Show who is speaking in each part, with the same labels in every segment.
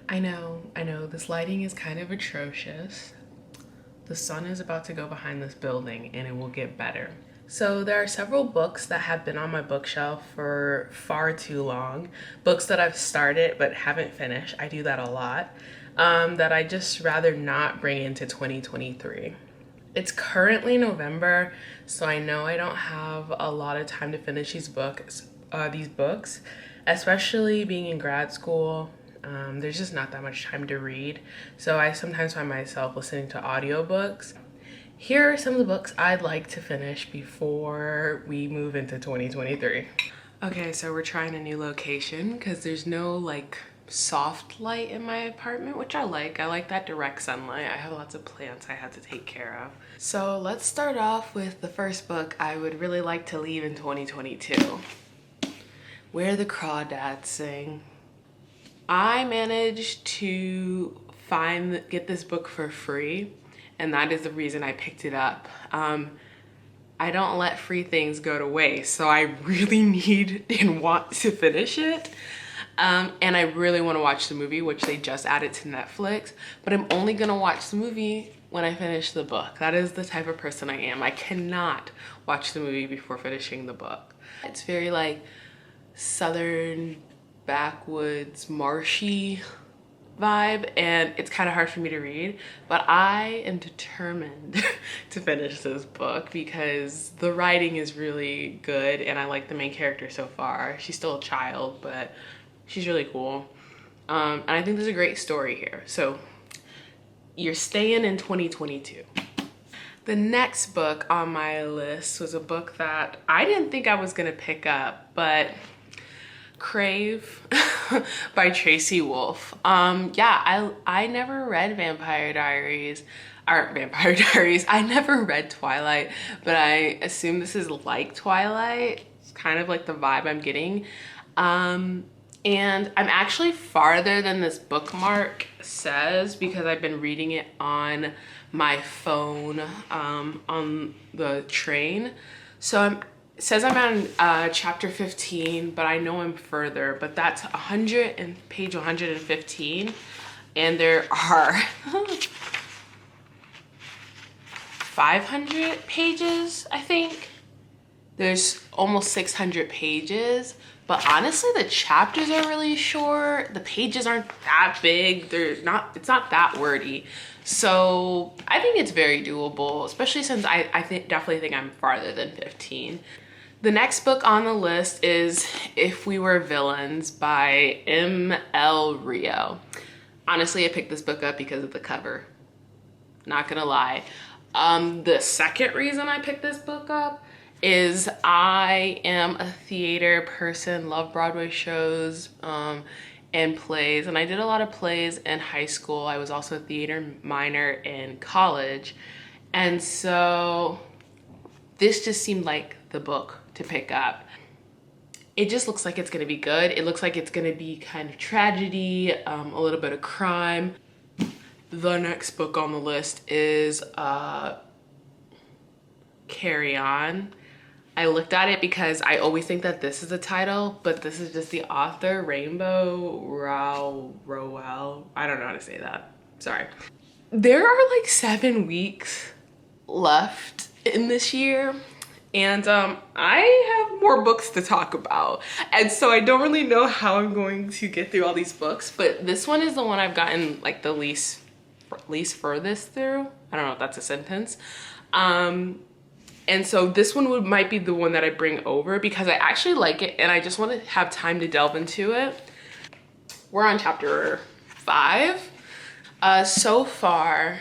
Speaker 1: I know, this lighting is kind of atrocious. The sun is about to go behind this building and it will get better. So there are several books that have been on my bookshelf for far too long. Books that I've started but haven't finished. I do that a lot. That I just rather not bring into 2023. It's currently November, so I know I don't have a lot of time to finish these books, especially being in grad school. There's just not that much time to read, so I sometimes find myself listening to audiobooks. Here are some of the books I'd like to finish before we move into 2023. Okay, so we're trying a new location because there's no like soft light in my apartment, which I like. I like that direct sunlight. I have lots of plants I had to take care of. So let's start off with the first book I would really like to leave in 2022. Where the Crawdads Sing. I managed to get this book for free, and that is the reason I picked it up. I don't let free things go to waste, so I really need and want to finish it. And I really want to watch the movie, which they just added to Netflix, but I'm only gonna watch the movie when I finish the book. That is the type of person I am. I cannot watch the movie before finishing the book. It's very like southern, backwoods, marshy vibe, and it's kind of hard for me to read, but I am determined to finish this book because the writing is really good and I like the main character so far. She's still a child, but she's really cool. And I think there's a great story here. So you're staying in 2022. The next book on my list was a book that I didn't think I was gonna pick up, but Crave by Tracy Wolff. Yeah, I never read Vampire Diaries. I never read Twilight, but I assume this is like Twilight. It's kind of like the vibe I'm getting. And I'm actually farther than this bookmark says because I've been reading it on my phone on the train. So it says I'm on chapter 15, but I know I'm further, but that's page 115. And there are 500 pages, I think. There's almost 600 pages, but honestly, the chapters are really short. The pages aren't that big. It's not that wordy. So I think it's very doable, especially since I definitely think I'm farther than 15. The next book on the list is If We Were Villains by Ml Rio. Honestly, I picked this book up because of the cover. Not gonna lie. The second reason I picked this book up is I am a theater person, love Broadway shows and plays, and I did a lot of plays in high school. I was also a theater minor in college, and so this just seemed like the book to pick up. It just looks like it's gonna be good. It looks like it's gonna be kind of tragedy, a little bit of crime. The next book on the list is Carry On. I looked at it because I always think that this is the title, but this is just the author, Rainbow Rowell. I don't know how to say that. Sorry. There are like 7 weeks left in this year, and I have more books to talk about. And so I don't really know how I'm going to get through all these books, but this one is the one I've gotten like the least furthest through. I don't know if that's a sentence. And so this one might be the one that I bring over because I actually like it and I just want to have time to delve into it. We're on chapter 5. So far,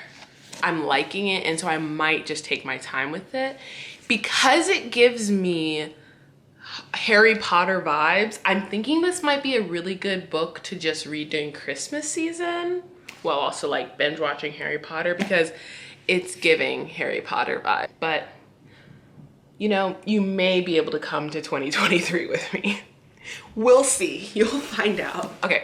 Speaker 1: I'm liking it, and so I might just take my time with it. Because it gives me Harry Potter vibes, I'm thinking this might be a really good book to just read during Christmas season, while also like binge watching Harry Potter because it's giving Harry Potter vibe. But you know, you may be able to come to 2023 with me. We'll see, you'll find out. Okay,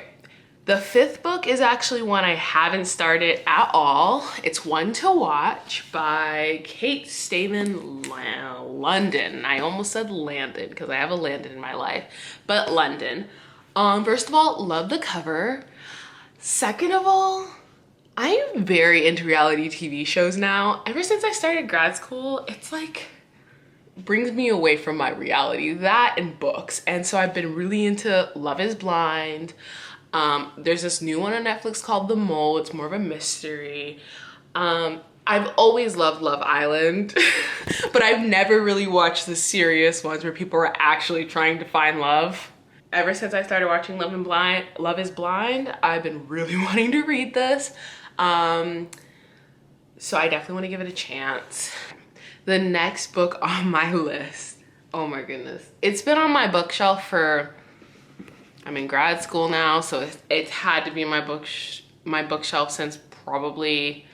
Speaker 1: the 5th book is actually one I haven't started at all. It's One to Watch by Kate Stayman London. I almost said Landon because I have a Landon in my life, but London. First of all, love the cover. Second of all, I am very into reality TV shows now. Ever since I started grad school, it's like brings me away from my reality, that and books. And so I've been really into Love is Blind. There's this new one on Netflix called The Mole. It's more of a mystery. I've always loved Love Island, but I've never really watched the serious ones where people are actually trying to find love. Ever since I started watching Love is Blind, I've been really wanting to read this. So I definitely want to give it a chance. The next book on my list, oh my goodness. It's been on my bookshelf for, I'm in grad school now, so it's had to be my bookshelf since probably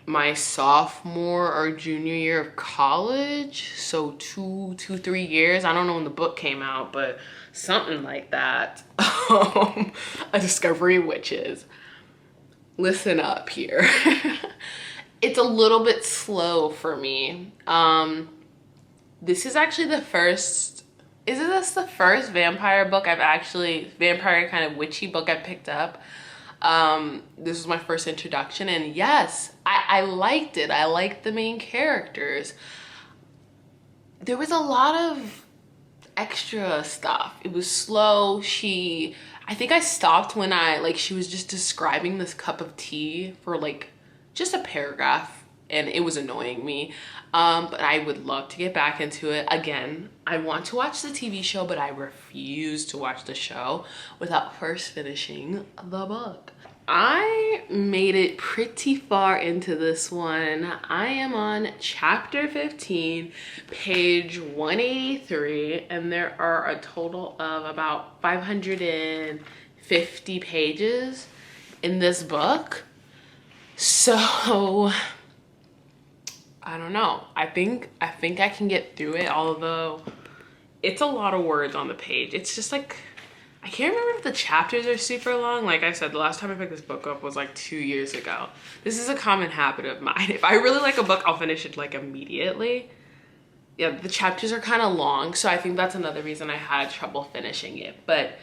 Speaker 1: my sophomore or junior year of college. So 3 years. I don't know when the book came out, but something like that. A Discovery of Witches. Listen up here. It's a little bit slow for me. This is actually the first, isn't this the first vampire kind of witchy book I picked up? This was my first introduction, and yes, I liked it. I liked the main characters. There was a lot of extra stuff. It was slow. I think I stopped when she was just describing this cup of tea for just a paragraph, and it was annoying me. But I would love to get back into it. Again, I want to watch the TV show, but I refuse to watch the show without first finishing the book. I made it pretty far into this one. I am on chapter 15, page 183, and there are a total of about 550 pages in this book. So I don't know. I think I can get through it, although it's a lot of words on the page. It's just I can't remember if the chapters are super long. Like I said, the last time I picked this book up was 2 years ago. This is a common habit of mine. If I really like a book, I'll finish it immediately. Yeah, the chapters are kind of long, so I think that's another reason I had trouble finishing it. But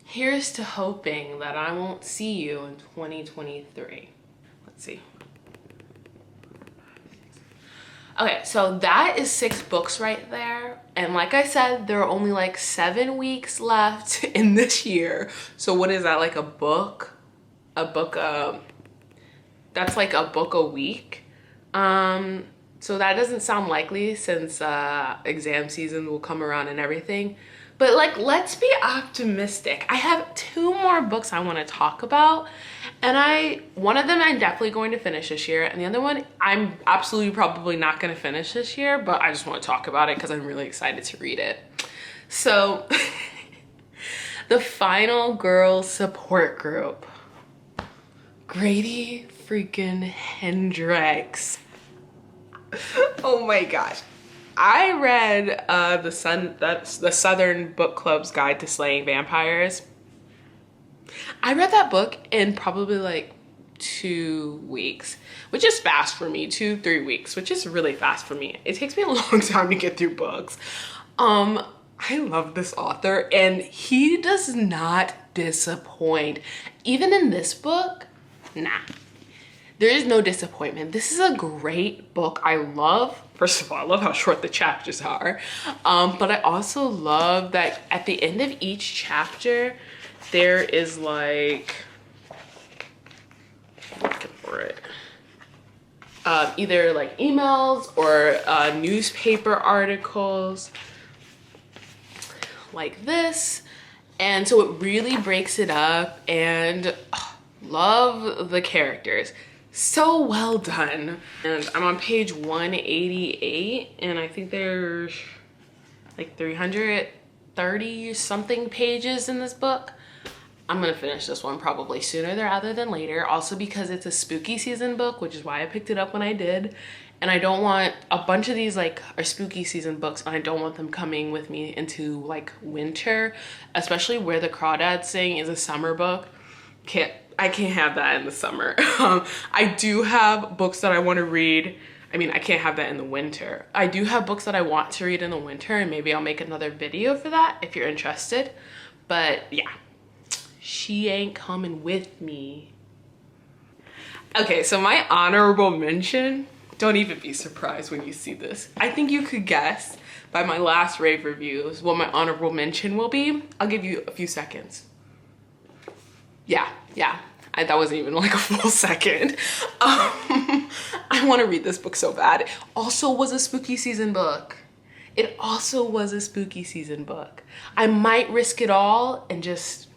Speaker 1: here's to hoping that I won't see you in 2023. Let's see. Okay, so that is 6 books right there. And like I said, there are only 7 weeks left in this year. So what is that, a book? That's a book a week. So that doesn't sound likely since exam season will come around and everything. But let's be optimistic. I have 2 more books I want to talk about, and one of them I'm definitely going to finish this year, and the other one I'm absolutely probably not going to finish this year, but I just want to talk about it because I'm really excited to read it. So the Final Girl Support Group. Grady freaking Hendrix. Oh my gosh. I read the Southern Book Club's Guide to Slaying Vampires. I read that book in probably 2 weeks, which is fast for me. 2-3 weeks, which is really fast for me. It takes me a long time to get through books. I love this author, and he does not disappoint. Even in this book, nah. There is no disappointment. This is a great book. First of all, I love how short the chapters are. But I also love that at the end of each chapter, there is looking for it. Either emails or newspaper articles like this. And so it really breaks it up, and love the characters. So well done. And I'm on page 188, and I think there's 330 something pages in this book. I'm gonna finish this one probably sooner rather than later, also because it's a spooky season book, which is why I picked it up when I did. And I don't want a bunch of these are spooky season books, and I don't want them coming with me into winter, especially Where the Crawdads Sing is a summer book. I can't have that in the summer. I do have books that I want to read. I mean, I can't have that in the winter. I do have books that I want to read in the winter, and maybe I'll make another video for that if you're interested. But yeah, She ain't coming with me. Okay, so my honorable mention, don't even be surprised when you see this. I think you could guess by my last rave reviews what my honorable mention will be. I'll give you a few seconds. Yeah. That wasn't even like a full second. I want to read this book so bad. It also was a spooky season book. I might risk it all and just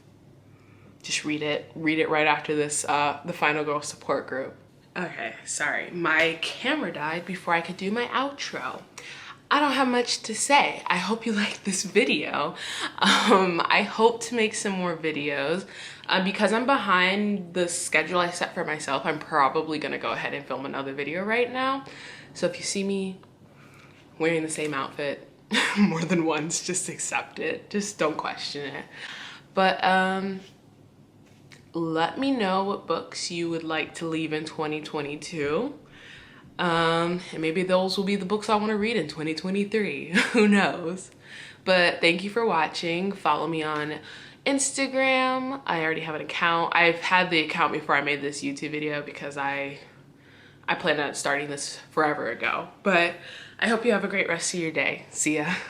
Speaker 1: read it right after this, the Final Girl support group. Okay, sorry, my camera died before I could do my outro. I don't have much to say. I hope you liked this video. I hope to make some more videos. Because I'm behind the schedule I set for myself, I'm probably gonna go ahead and film another video right now. So if you see me wearing the same outfit more than once, just accept it. Just don't question it. But let me know what books you would like to leave in 2022. And maybe those will be the books I want to read in 2023. Who knows? But thank you for watching. Follow me on Instagram. I already have an account. I've had the account before I made this YouTube video because I planned on starting this forever ago. But I hope you have a great rest of your day. See ya.